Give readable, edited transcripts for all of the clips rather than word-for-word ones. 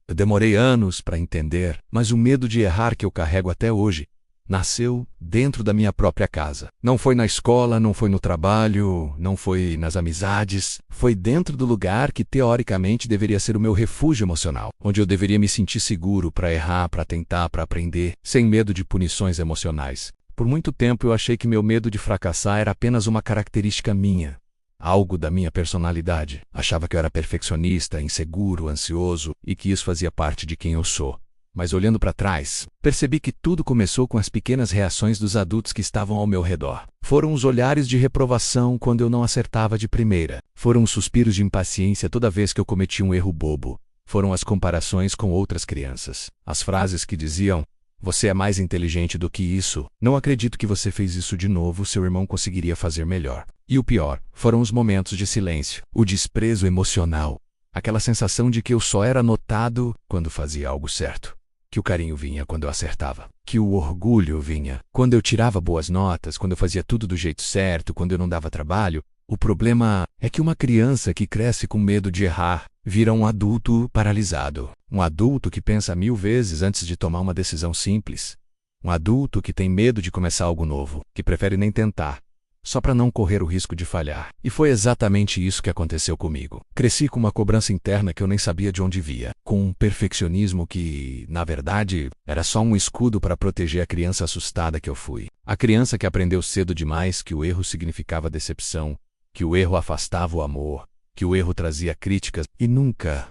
Eu demorei anos para entender, mas o medo de errar que eu carrego até hoje nasceu dentro da minha própria casa. Não foi na escola, não foi no trabalho, não foi nas amizades. Foi dentro do lugar que teoricamente deveria ser o meu refúgio emocional, onde eu deveria me sentir seguro para errar, para tentar, para aprender, sem medo de punições emocionais. Por muito tempo eu achei que meu medo de fracassar era apenas uma característica minha, algo da minha personalidade. Achava que eu era perfeccionista, inseguro, ansioso e que isso fazia parte de quem eu sou. Mas olhando para trás, percebi que tudo começou com as pequenas reações dos adultos que estavam ao meu redor. Foram os olhares de reprovação quando eu não acertava de primeira. Foram os suspiros de impaciência toda vez que eu cometi um erro bobo. Foram as comparações com outras crianças. As frases que diziam: "Você é mais inteligente do que isso. Não acredito que você fez isso de novo, seu irmão conseguiria fazer melhor." E o pior, foram os momentos de silêncio. O desprezo emocional. Aquela sensação de que eu só era notado quando fazia algo certo. Que o carinho vinha quando eu acertava. Que o orgulho vinha quando eu tirava boas notas, quando eu fazia tudo do jeito certo, quando eu não dava trabalho. O problema é que uma criança que cresce com medo de errar vira um adulto paralisado. Um adulto que pensa 1000 vezes antes de tomar uma decisão simples. Um adulto que tem medo de começar algo novo, que prefere nem tentar, só para não correr o risco de falhar. E foi exatamente isso que aconteceu comigo. Cresci com uma cobrança interna que eu nem sabia de onde via, com um perfeccionismo que, na verdade, era só um escudo para proteger a criança assustada que eu fui. A criança que aprendeu cedo demais que o erro significava decepção, que o erro afastava o amor, que o erro trazia críticas e nunca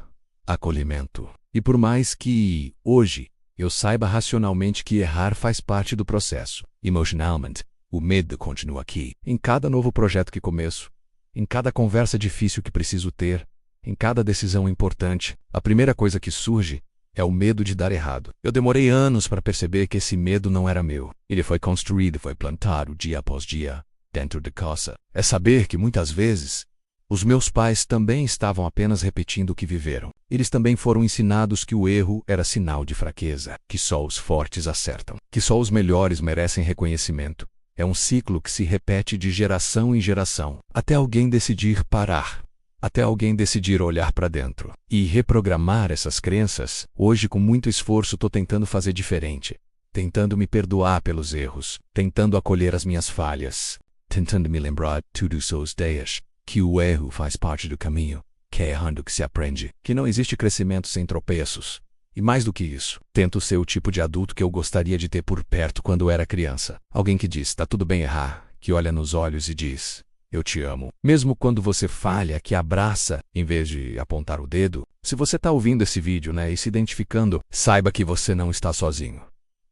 acolhimento. E por mais que, hoje, eu saiba racionalmente que errar faz parte do processo, emotionalmente, o medo continua aqui. Em cada novo projeto que começo, em cada conversa difícil que preciso ter, em cada decisão importante, a primeira coisa que surge é o medo de dar errado. Eu demorei anos para perceber que esse medo não era meu. Ele foi construído, foi plantado dia após dia, dentro de casa. É saber que muitas vezes os meus pais também estavam apenas repetindo o que viveram. Eles também foram ensinados que o erro era sinal de fraqueza, que só os fortes acertam, que só os melhores merecem reconhecimento. É um ciclo que se repete de geração em geração, até alguém decidir parar, até alguém decidir olhar para dentro e reprogramar essas crenças. Hoje, com muito esforço, estou tentando fazer diferente, tentando me perdoar pelos erros, tentando acolher as minhas falhas, tentando me lembrar todos os dias que o erro faz parte do caminho, que é errando que se aprende, que não existe crescimento sem tropeços. E mais do que isso, tento ser o tipo de adulto que eu gostaria de ter por perto quando era criança. Alguém que diz: "Tá tudo bem errar", que olha nos olhos e diz: "Eu te amo." Mesmo quando você falha, que abraça, em vez de apontar o dedo. Se você tá ouvindo esse vídeo, e se identificando, saiba que você não está sozinho.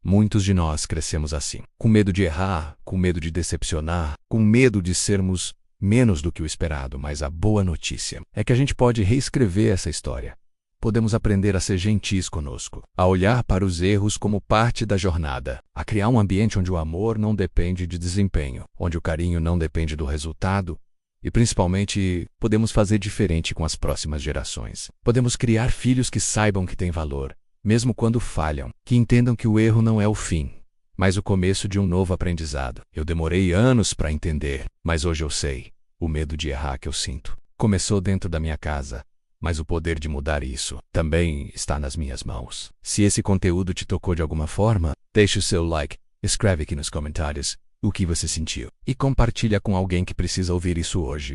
Muitos de nós crescemos assim, com medo de errar, com medo de decepcionar, com medo de sermos menos do que o esperado. Mas a boa notícia é que a gente pode reescrever essa história. Podemos aprender a ser gentis conosco, a olhar para os erros como parte da jornada, a criar um ambiente onde o amor não depende de desempenho, onde o carinho não depende do resultado e, principalmente, podemos fazer diferente com as próximas gerações. Podemos criar filhos que saibam que têm valor, mesmo quando falham, que entendam que o erro não é o fim, mas o começo de um novo aprendizado. Eu demorei anos para entender, mas hoje eu sei. O medo de errar que eu sinto começou dentro da minha casa. Mas o poder de mudar isso também está nas minhas mãos. Se esse conteúdo te tocou de alguma forma, deixe o seu like, escreve aqui nos comentários o que você sentiu e compartilha com alguém que precisa ouvir isso hoje.